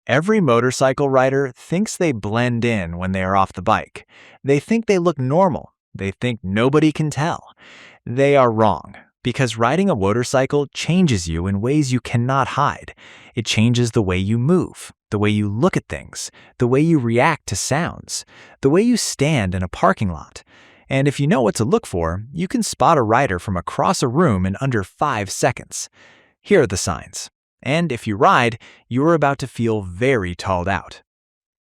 Every motorcycle rider thinks they blend in when they are off the bike. They think they look normal. They think nobody can tell. They are wrong, because riding a motorcycle changes you in ways you cannot hide. It changes the way you move, the way you look at things, the way you react to sounds, the way you stand in a parking lot. And if you know what to look for, you can spot a rider from across a room in under 5 seconds. Here are the signs. And if you ride, you are about to feel very talled out.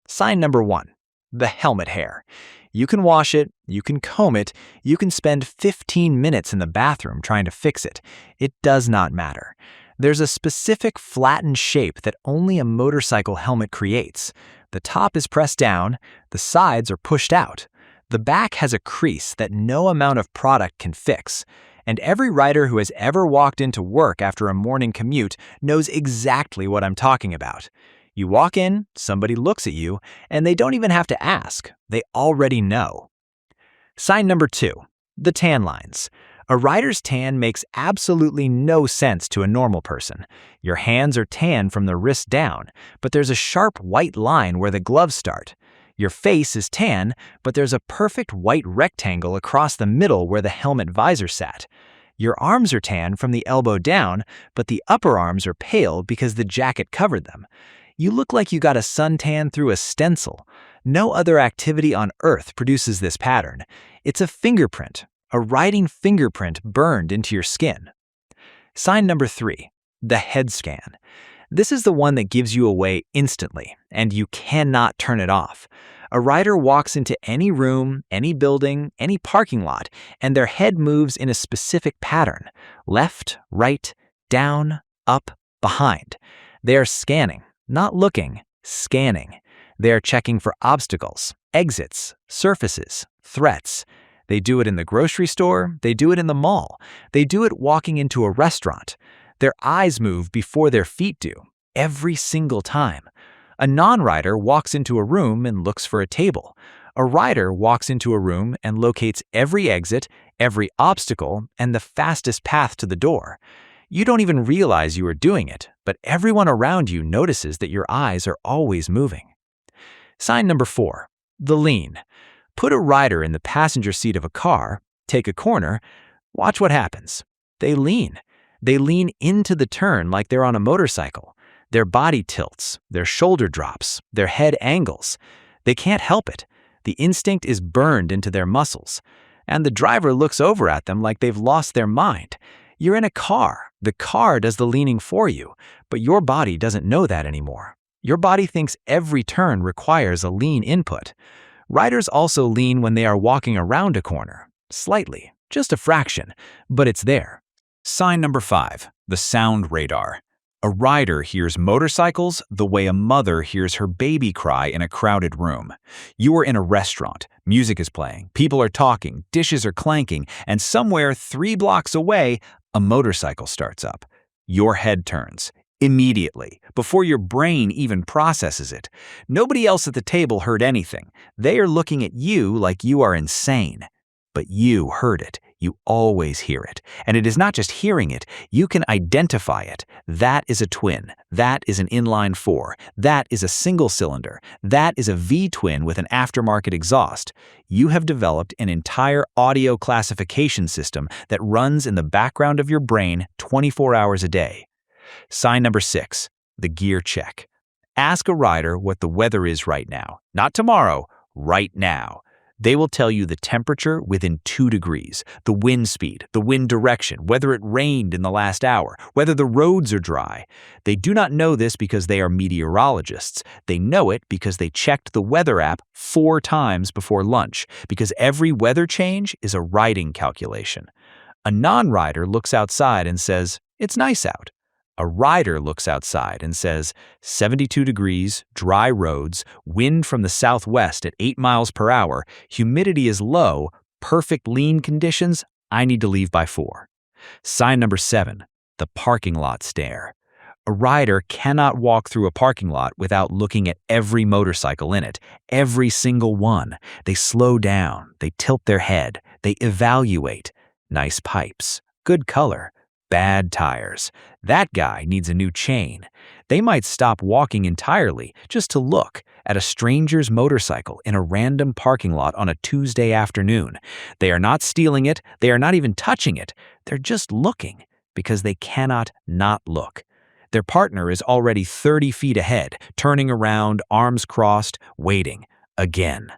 Sign number 1, the helmet hair. You can wash it, you can comb it, you can spend 15 minutes in the bathroom trying to fix it. It does not matter. There's a specific flattened shape that only a motorcycle helmet creates. The top is pressed down, the sides are pushed out. The back has a crease that no amount of product can fix. And every rider who has ever walked into work after a morning commute knows exactly what I'm talking about. You walk in, somebody looks at you, and they don't even have to ask. They already know. Sign number 2, the tan lines. A rider's tan makes absolutely no sense to a normal person. Your hands are tan from the wrist down, but there's a sharp white line where the gloves start. Your face is tan, but there's a perfect white rectangle across the middle where the helmet visor sat. Your arms are tan from the elbow down, but the upper arms are pale because the jacket covered them. You look like you got a suntan through a stencil. No other activity on Earth produces this pattern. It's a fingerprint, a riding fingerprint burned into your skin. Sign number 3, the head scan. This is the one that gives you away instantly, and you cannot turn it off. A rider walks into any room, any building, any parking lot, and their head moves in a specific pattern: left, right, down, up, behind. They are scanning, not looking, scanning. They are checking for obstacles, exits, surfaces, threats. They do it in the grocery store, they do it in the mall, they do it walking into a restaurant. Their eyes move before their feet do, every single time. A non-rider walks into a room and looks for a table. A rider walks into a room and locates every exit, every obstacle, and the fastest path to the door. You don't even realize you are doing it, but everyone around you notices that your eyes are always moving. Sign number 4, the lean. Put a rider in the passenger seat of a car, take a corner, watch what happens. They lean. They lean into the turn like they're on a motorcycle. Their body tilts, their shoulder drops, their head angles. They can't help it. The instinct is burned into their muscles. And the driver looks over at them like they've lost their mind. You're in a car. The car does the leaning for you, but your body doesn't know that anymore. Your body thinks every turn requires a lean input. Riders also lean when they are walking around a corner. Slightly, just a fraction, but it's there. Sign number 5, the sound radar. A rider hears motorcycles the way a mother hears her baby cry in a crowded room. You are in a restaurant, music is playing, people are talking, dishes are clanking, and somewhere 3 blocks away, a motorcycle starts up. Your head turns. Immediately, before your brain even processes it. Nobody else at the table heard anything. They are looking at you like you are insane. But you heard it. You always hear it. And it is not just hearing it, you can identify it. That is a twin. That is an inline 4. That is a single cylinder. That is a V-twin with an aftermarket exhaust. You have developed an entire audio classification system that runs in the background of your brain 24 hours a day. Sign number 6, the gear check. Ask a rider what the weather is right now. Not tomorrow, right now. They will tell you the temperature within 2 degrees, the wind speed, the wind direction, whether it rained in the last hour, whether the roads are dry. They do not know this because they are meteorologists. They know it because they checked the weather app 4 times before lunch, because every weather change is a riding calculation. A non-rider looks outside and says, "It's nice out." A rider looks outside and says, 72 degrees, dry roads, wind from the southwest at 8 miles per hour, humidity is low, perfect lean conditions, I need to leave by 4. Sign number 7, the parking lot stare. A rider cannot walk through a parking lot without looking at every motorcycle in it, every single one. They slow down, they tilt their head, they evaluate. Nice pipes, good color, bad tires. That guy needs a new chain. They might stop walking entirely just to look at a stranger's motorcycle in a random parking lot on a Tuesday afternoon. They are not stealing it, they are not even touching it, they're just looking because they cannot not look. Their partner is already 30 feet ahead, turning around, arms crossed, waiting. Again.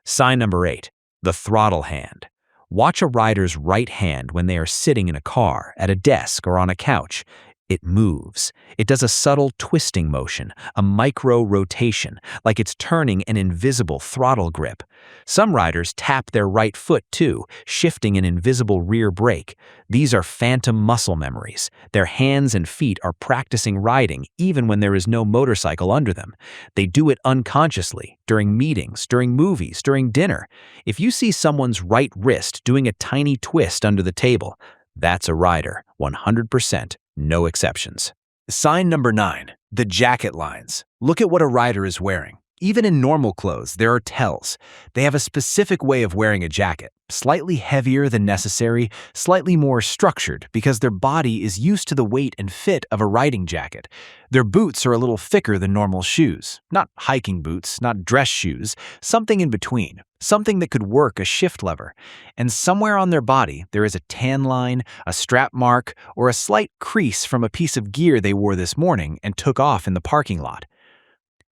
Sign number 8, the throttle hand. Watch a rider's right hand when they are sitting in a car, at a desk, or on a couch. It moves. It does a subtle twisting motion, a micro rotation, like it's turning an invisible throttle grip. Some riders tap their right foot too, shifting an invisible rear brake. These are phantom muscle memories. Their hands and feet are practicing riding even when there is no motorcycle under them. They do it unconsciously, during meetings, during movies, during dinner. If you see someone's right wrist doing a tiny twist under the table, that's a rider, 100%. No exceptions. Sign number 9, the jacket lines. Look at what a rider is wearing. Even in normal clothes, there are tells. They have a specific way of wearing a jacket, slightly heavier than necessary, slightly more structured because their body is used to the weight and fit of a riding jacket. Their boots are a little thicker than normal shoes. Not hiking boots, not dress shoes, something in between, something that could work a shift lever. And somewhere on their body, there is a tan line, a strap mark, or a slight crease from a piece of gear they wore this morning and took off in the parking lot.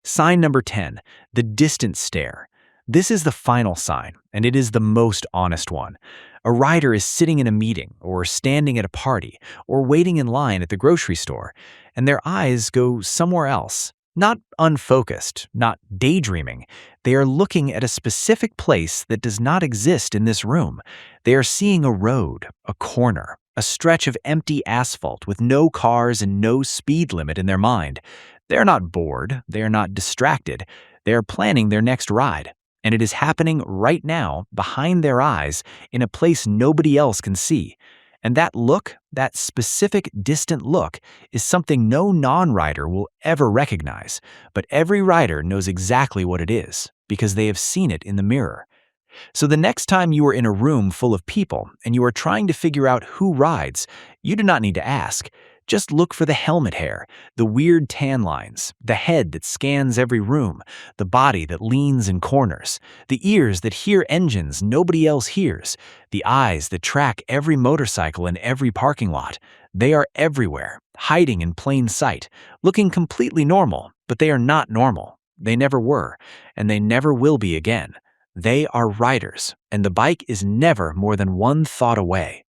Sign number 10, the distance stare. This is the final sign, and it is the most honest one. A rider is sitting in a meeting, or standing at a party, or waiting in line at the grocery store, and their eyes go somewhere else. Not unfocused, not daydreaming. They are looking at a specific place that does not exist in this room. They are seeing a road, a corner, a stretch of empty asphalt with no cars and no speed limit in their mind. They are not bored, they are not distracted, they are planning their next ride, and it is happening right now behind their eyes in a place nobody else can see. And that look, that specific distant look, is something no non-rider will ever recognize, but every rider knows exactly what it is, because they have seen it in the mirror. So the next time you are in a room full of people and you are trying to figure out who rides, you do not need to ask. Just look for the helmet hair, the weird tan lines, the head that scans every room, the body that leans in corners, the ears that hear engines nobody else hears, the eyes that track every motorcycle in every parking lot. They are everywhere, hiding in plain sight, looking completely normal, but they are not normal. They never were, and they never will be again. They are riders, and the bike is never more than one thought away.